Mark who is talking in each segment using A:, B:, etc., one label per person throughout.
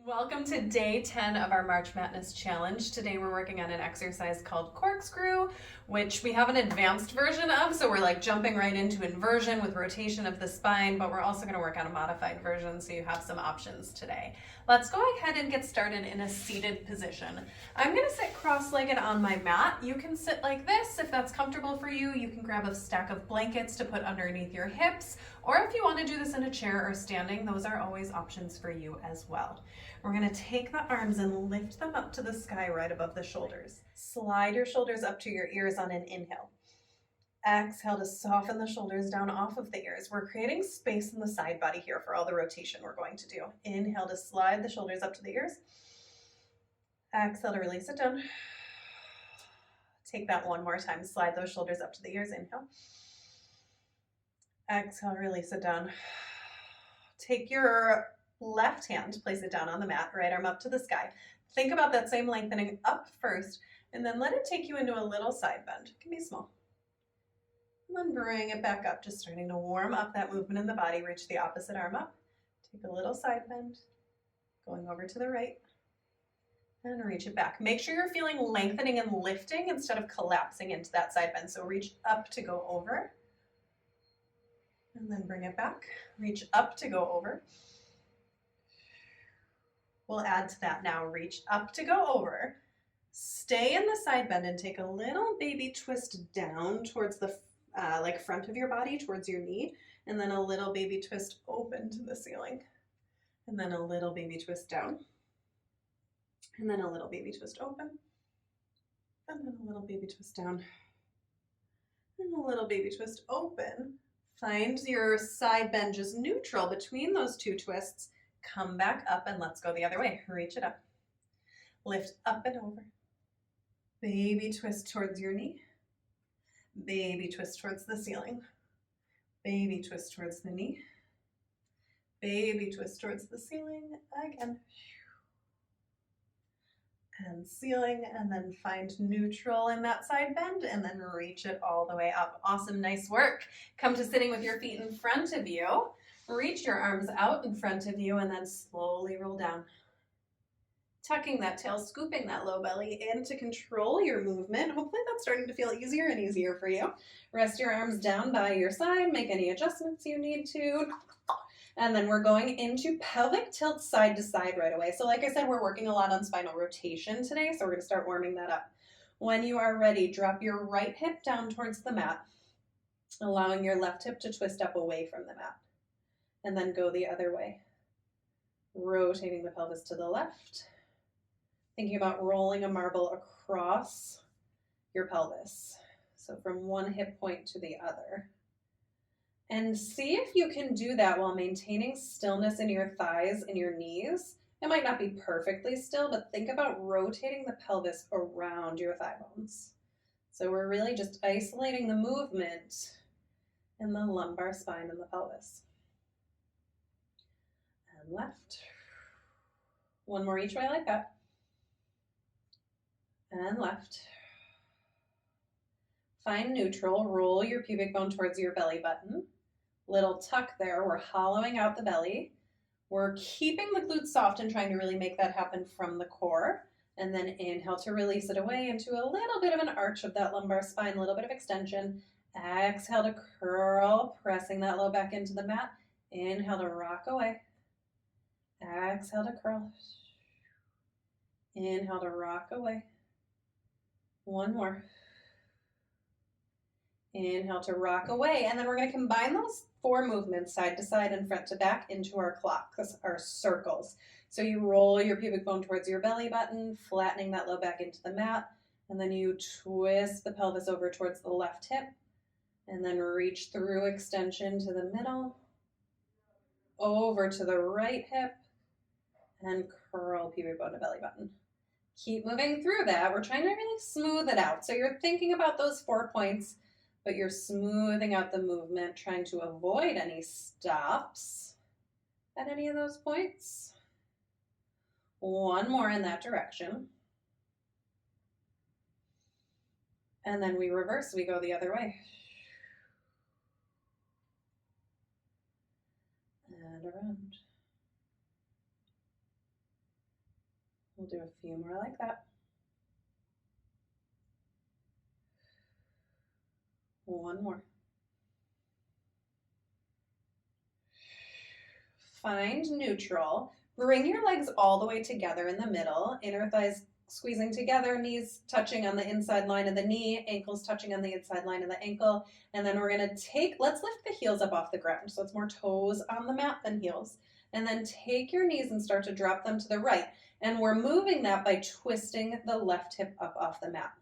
A: Welcome to day 10 of our March Madness challenge. Today we're working on an exercise called Corkscrew, which we have an advanced version of, so we're like jumping right into inversion with rotation of the spine, but we're also going to work on a modified version, so you have some options today. Let's go ahead and get started in a seated position. I'm going to sit cross-legged on my mat. You can sit like this if that's comfortable for you. You can grab a stack of blankets to put underneath your hips, or if you want to do this in a chair or standing, those are always options for you as well. We're going to take the arms and lift them up to the sky right above the shoulders. Slide your shoulders up to your ears on an inhale. Exhale to soften the shoulders down off of the ears. We're creating space in the side body here for all the rotation we're going to do. Inhale to slide the shoulders up to the ears. Exhale to release it down. Take that one more time. Slide those shoulders up to the ears. Inhale. Exhale, release it down. Take your left hand, place it down on the mat, right arm up to the sky. Think about that same lengthening up first, and then let it take you into a little side bend. It can be small. And then bring it back up, just starting to warm up that movement in the body. Reach the opposite arm up. Take a little side bend, going over to the right, and reach it back. Make sure you're feeling lengthening and lifting instead of collapsing into that side bend. So reach up to go over, and then bring it back. Reach up to go over. We'll add to that now. Reach up to go over. Stay in the side bend and take a little baby twist down towards the front of your body, towards your knee, and then a little baby twist open to the ceiling. And then a little baby twist down. And then a little baby twist open. And then a little baby twist down. And a little baby twist open. Find your side bend just neutral between those two twists. Come back up and let's go the other way. Reach it up. Lift up and over. Baby twist towards your knee. Baby twist towards the ceiling. Baby twist towards the knee. Baby twist towards the ceiling. Again. And ceiling, and then find neutral in that side bend, and then reach it all the way up. Awesome, nice work. Come to sitting with your feet in front of you. Reach your arms out in front of you, and then slowly roll down. Tucking that tail, scooping that low belly in to control your movement. Hopefully that's starting to feel easier and easier for you. Rest your arms down by your side. Make any adjustments you need to. And then we're going into pelvic tilt side to side right away. So like I said, we're working a lot on spinal rotation today, so we're going to start warming that up. When you are ready, drop your right hip down towards the mat, allowing your left hip to twist up away from the mat. And then go the other way. Rotating the pelvis to the left. Thinking about rolling a marble across your pelvis. So from one hip point to the other. And see if you can do that while maintaining stillness in your thighs and your knees. It might not be perfectly still, but think about rotating the pelvis around your thigh bones. So we're really just isolating the movement in the lumbar spine and the pelvis. And left. One more each way like that. And left. Find neutral. Roll your pubic bone towards your belly button. Little tuck there. We're hollowing out the belly. We're keeping the glutes soft and trying to really make that happen from the core. And then inhale to release it away into a little bit of an arch of that lumbar spine, a little bit of extension. Exhale to curl, pressing that low back into the mat. Inhale to rock away. Exhale to curl. Inhale to rock away. One more. Inhale to rock away, and then we're going to combine those 4 movements side to side and front to back into our clocks, our circles. So you roll your pubic bone towards your belly button, flattening that low back into the mat, and then you twist the pelvis over towards the left hip, and then reach through extension to the middle, over to the right hip, and curl pubic bone to belly button. Keep moving through that. We're trying to really smooth it out. So you're thinking about those 4 points, but you're smoothing out the movement, trying to avoid any stops at any of those points. One more in that direction. And then we reverse, we go the other way. And around. do a few more like that. One more. Find neutral. Bring your legs all the way together in the middle, inner thighs squeezing together, knees touching on the inside line of the knee, ankles touching on the inside line of the ankle. And then we're gonna let's lift the heels up off the ground. So it's more toes on the mat than heels. And then take your knees and start to drop them to the right. And we're moving that by twisting the left hip up off the mat.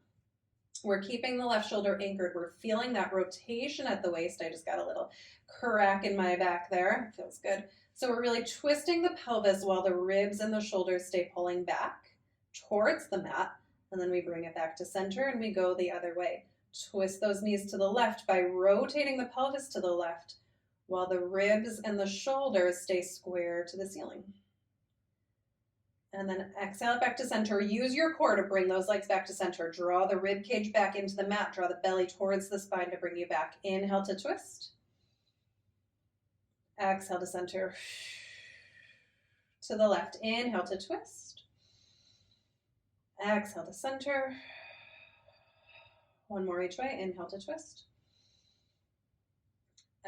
A: We're keeping the left shoulder anchored. We're feeling that rotation at the waist. I just got a little crack in my back there. It feels good. So we're really twisting the pelvis while the ribs and the shoulders stay pulling back towards the mat. And then we bring it back to center and we go the other way. Twist those knees to the left by rotating the pelvis to the left while the ribs and the shoulders stay square to the ceiling. And then exhale it back to center. Use your core to bring those legs back to center. Draw the rib cage back into the mat. Draw the belly towards the spine to bring you back. Inhale to twist. Exhale to center. To the left. Inhale to twist. Exhale to center. One more each way. Inhale to twist.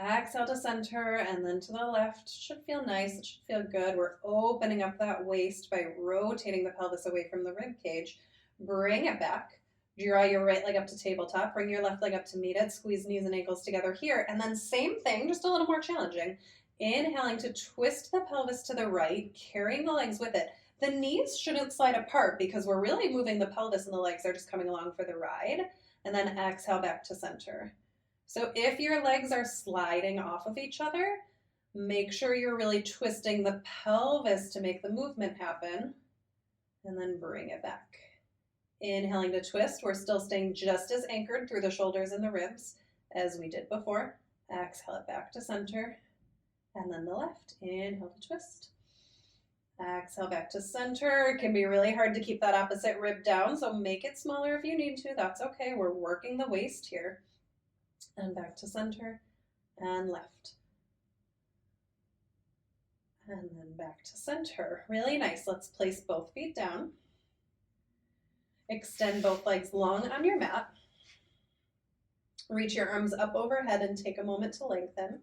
A: Exhale to center and then to the left. Should feel nice. It should feel good. We're opening up that waist by rotating the pelvis away from the rib cage. Bring it back. Draw your right leg up to tabletop. Bring your left leg up to meet it. Squeeze knees and ankles together here. And then same thing, just a little more challenging. Inhaling to twist the pelvis to the right, carrying the legs with it. The knees shouldn't slide apart because we're really moving the pelvis and the legs are just coming along for the ride. And then exhale back to center. So if your legs are sliding off of each other, make sure you're really twisting the pelvis to make the movement happen. And then bring it back. Inhaling to twist. We're still staying just as anchored through the shoulders and the ribs as we did before. Exhale it back to center. And then the left. Inhale to twist. Exhale back to center. It can be really hard to keep that opposite rib down, so make it smaller if you need to. That's okay. We're working the waist here. And back to center and left. And then back to center. Really nice. Let's place both feet down. Extend both legs long on your mat. Reach your arms up overhead and take a moment to lengthen.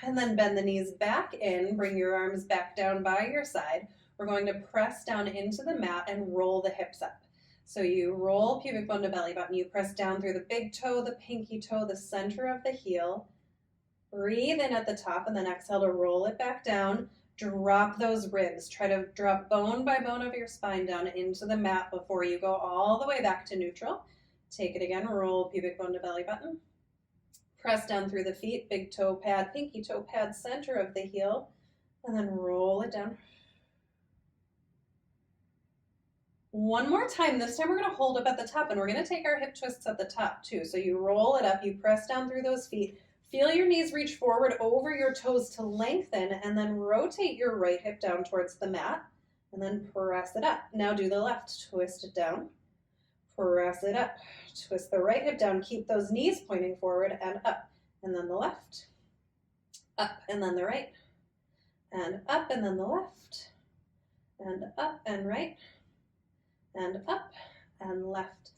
A: And then bend the knees back in. Bring your arms back down by your side. We're going to press down into the mat and roll the hips up. So you roll pubic bone to belly button. You press down through the big toe, the pinky toe, the center of the heel. Breathe in at the top and then exhale to roll it back down. Drop those ribs. Try to drop bone by bone of your spine down into the mat before you go all the way back to neutral. Take it again. Roll pubic bone to belly button. Press down through the feet, big toe pad, pinky toe pad, center of the heel. And then roll it down. One more time. This time we're going to hold up at the top and we're going to take our hip twists at the top too. So you roll it up, you press down through those feet. Feel your knees reach forward over your toes to lengthen and then rotate your right hip down towards the mat and then press it up. Now do the left. Twist it down. Press it up. Twist the right hip down. Keep those knees pointing forward and up. And then the left. Up and then the right. And up and then the left. And up and right. And up and left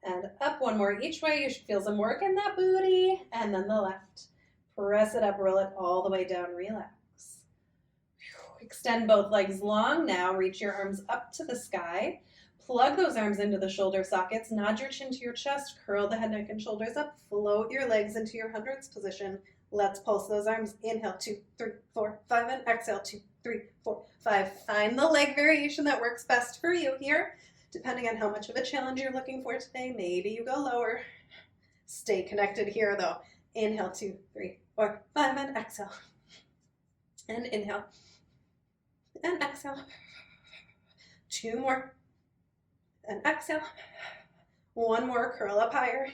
A: and up. One more each way. You should feel some work in that booty. And then the left. Press it up, roll it all the way down, relax. Extend both legs long now. Reach your arms up to the sky. Plug those arms into the shoulder sockets. Nod your chin to your chest. Curl the head, neck, and shoulders up. Float your legs into your hundreds position. Let's pulse those arms. Inhale, 2, 3, 4, 5, and exhale, 2, 3, 4, 5. Find the leg variation that works best for you here. Depending on how much of a challenge you're looking for today, maybe you go lower. Stay connected here though. Inhale, 2, 3, 4, 5, and exhale. And inhale. And exhale. 2 more. And exhale. 1 more, curl up higher.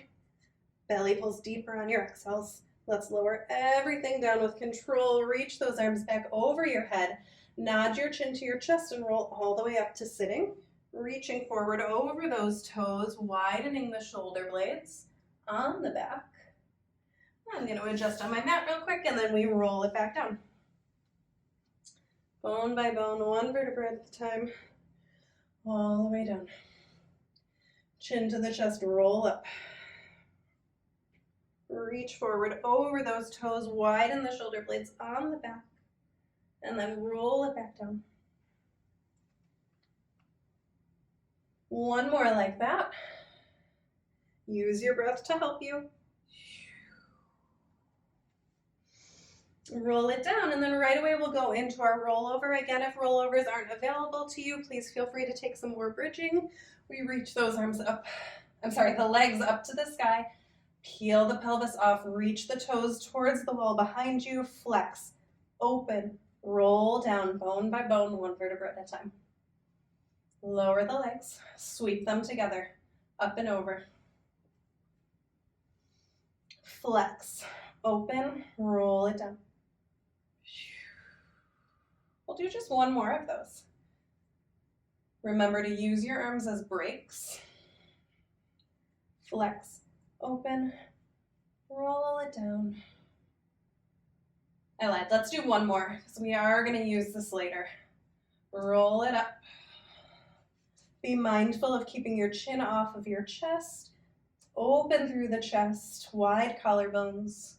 A: Belly pulls deeper on your exhales. Let's lower everything down with control. Reach those arms back over your head. Nod your chin to your chest and roll all the way up to sitting. Reaching forward over those toes, widening the shoulder blades on the back. I'm going to adjust on my mat real quick and then we roll it back down. Bone by bone, one vertebra at a time, all the way down. Chin to the chest, roll up. Reach forward over those toes, widen the shoulder blades on the back, and then roll it back down. One more like that. Use your breath to help you. Roll it down, and then right away we'll go into our rollover. Again, if rollovers aren't available to you, please feel free to take some more bridging. We reach those arms up, the legs up to the sky. Peel the pelvis off, reach the toes towards the wall behind you, flex, open, roll down, bone by bone, one vertebra at a time. Lower the legs, sweep them together, up and over. Flex, open, roll it down. We'll do just one more of those. Remember to use your arms as brakes. Flex, open, roll it down. I lied. Let's do one more because we are going to use this later. Roll it up. Be mindful of keeping your chin off of your chest. Open through the chest, wide collarbones.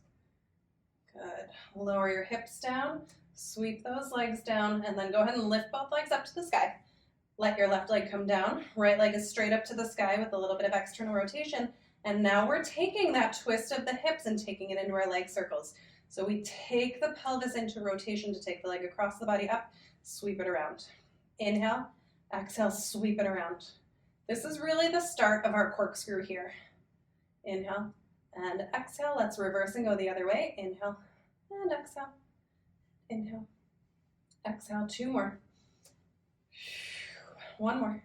A: Good. Lower your hips down. Sweep those legs down, and then go ahead and lift both legs up to the sky. Let your left leg come down. Right leg is straight up to the sky with a little bit of external rotation. And now we're taking that twist of the hips and taking it into our leg circles. So we take the pelvis into rotation to take the leg across the body up, sweep it around. Inhale, exhale, sweep it around. This is really the start of our corkscrew here. Inhale and exhale. Let's reverse and go the other way. Inhale and exhale. Inhale, exhale. Two more. One more.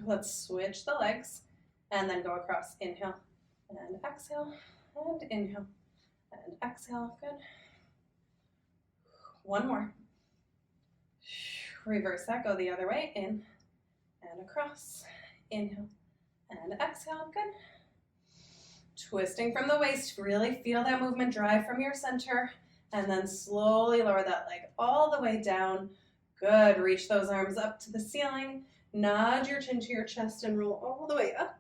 A: Let's switch the legs and then go across. Inhale and exhale and inhale and exhale. Good. One more. Reverse that. Go the other way. In and across. Inhale and exhale. Good. Twisting from the waist. Really feel that movement drive from your center. And then slowly lower that leg all the way down. Good. Reach those arms up to the ceiling. Nod your chin to your chest and roll all the way up.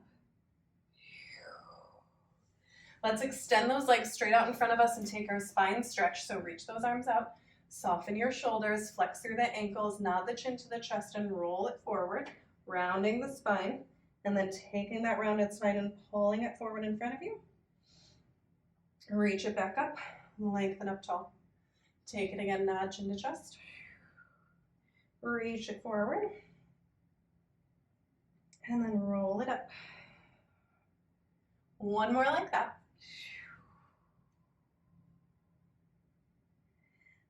A: Let's extend those legs straight out in front of us and take our spine stretch. So reach those arms out. Soften your shoulders. Flex through the ankles. Nod the chin to the chest and roll it forward. Rounding the spine. And then taking that rounded spine and pulling it forward in front of you. Reach it back up. Lengthen up tall. Take it again, nod chin to chest. Reach it forward. And then roll it up. One more like that.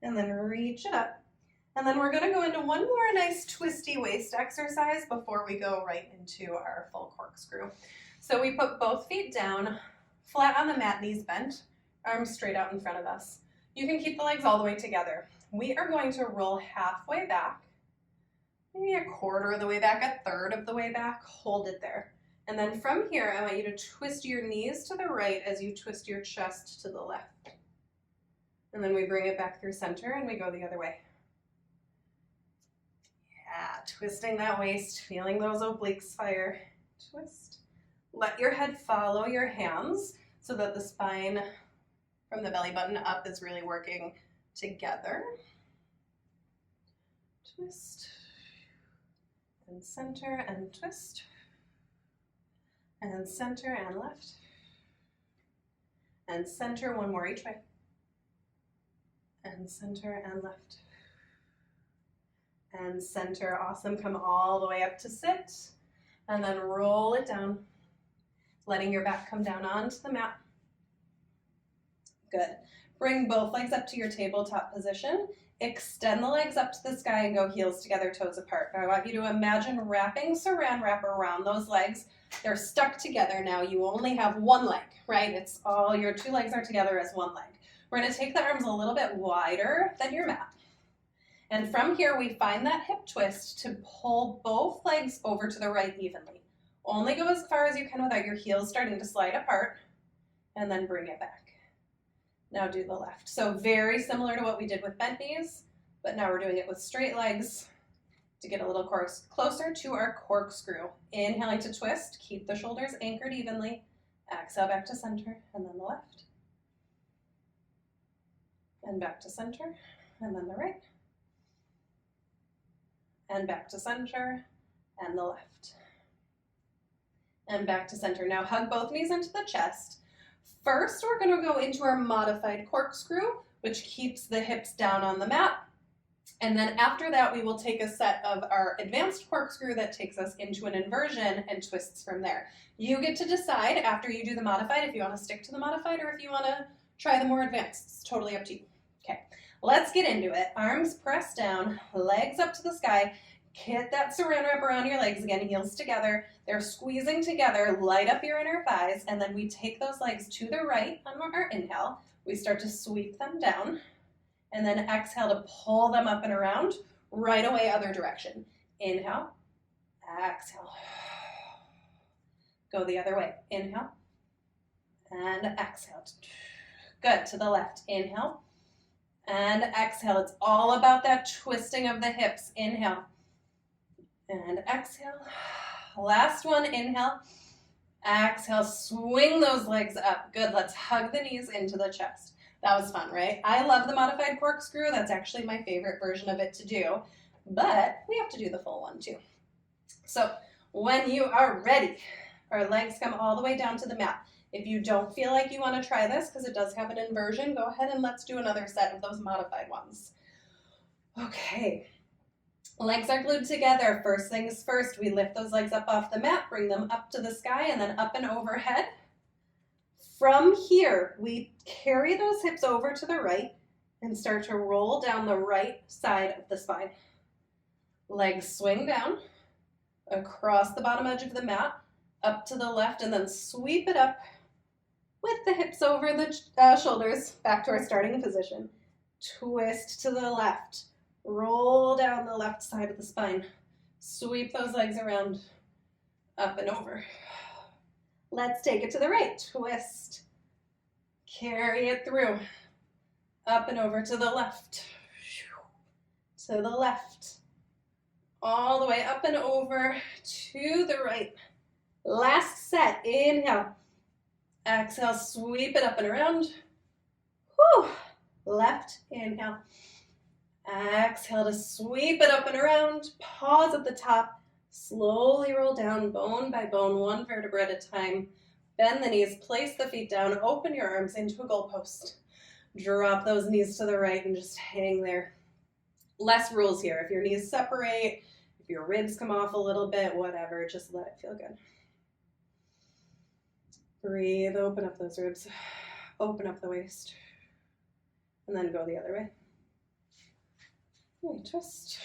A: And then reach it up. And then we're going to go into one more nice twisty waist exercise before we go right into our full corkscrew. So we put both feet down, flat on the mat, knees bent. Arms straight out in front of us. You can keep the legs all the way together. We are going to roll halfway back, maybe a quarter of the way back, a third of the way back. Hold it there. And then from here, I want you to twist your knees to the right as you twist your chest to the left. And then we bring it back through center and we go the other way. Yeah, twisting that waist, feeling those obliques fire. Twist. Let your head follow your hands so that the spine from the belly button up is really working together. Twist and center and twist and center and left and center. One more each way and center and left and center. Awesome. Come all the way up to sit and then roll it down, letting your back come down onto the mat. Good. Bring both legs up to your tabletop position. Extend the legs up to the sky and go heels together, toes apart. Now I want you to imagine wrapping saran wrap around those legs. They're stuck together now. You only have one leg, right? It's all your two legs are together as one leg. We're going to take the arms a little bit wider than your mat. And from here, we find that hip twist to pull both legs over to the right evenly. Only go as far as you can without your heels starting to slide apart, and then bring it back. Now do the left. So very similar to what we did with bent knees. but now we're doing it with straight legs to get a little closer to our corkscrew. Inhaling to twist, keep the shoulders anchored evenly. Exhale back to center, and then the left. And back to center, and then the right. And back to center, and the left. And back to center. Now hug both knees into the chest. First, we're going to go into our modified corkscrew, which keeps the hips down on the mat. And then after that, we will take a set of our advanced corkscrew that takes us into an inversion and twists from there. You get to decide after you do the modified if you want to stick to the modified or if you want to try the more advanced. It's totally up to you. Okay, let's get into it. Arms pressed down, legs up to the sky. Get that saran wrap around your legs again, heels together. They're squeezing together, light up your inner thighs, and then we take those legs to the right on our inhale. We start to sweep them down, and then exhale to pull them up and around, right away other direction. Inhale, exhale. Go the other way. Inhale, and exhale. Good, to the left. Inhale, and exhale. It's all about that twisting of the hips. Inhale, and exhale. Last one, inhale, exhale, swing those legs up. Good, let's hug the knees into the chest. That was fun, right? I love the modified corkscrew. That's actually my favorite version of it to do, but we have to do the full one too. So when you are ready, our legs come all the way down to the mat. If you don't feel like you want to try this, because it does have an inversion, go ahead and let's do another set of those modified ones. Okay. Legs are glued together. First things first, we lift those legs up off the mat, bring them up to the sky and then up and overhead. From here, we carry those hips over to the right and start to roll down the right side of the spine. Legs swing down across the bottom edge of the mat, up to the left, and then sweep it up with the hips over the shoulders back to our starting position. Twist to the left. Roll down the left side of the spine. Sweep those legs around, up and over. Let's take it to the right. Twist. Carry it through. Up and over to the left. To the left. All the way up and over to the right. Last set. Inhale. Exhale. Sweep it up and around. Whew. Left. Inhale. Exhale to sweep it up and around. Pause at the top. Slowly roll down bone by bone, one vertebra at a time. Bend the knees, place the feet down, open your arms into a goalpost. Drop those knees to the right and just hang there. Less rules here. If your knees separate, if your ribs come off a little bit, whatever, just let it feel good. Breathe, open up those ribs, open up the waist, and then go the other way. And twist.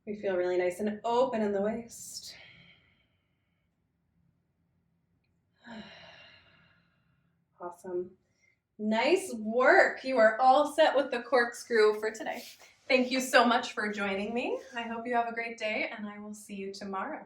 A: We feel really nice and open in the waist. Awesome. Nice work. You are all set with the corkscrew for today. Thank you so much for joining me. I hope you have a great day, and I will see you tomorrow.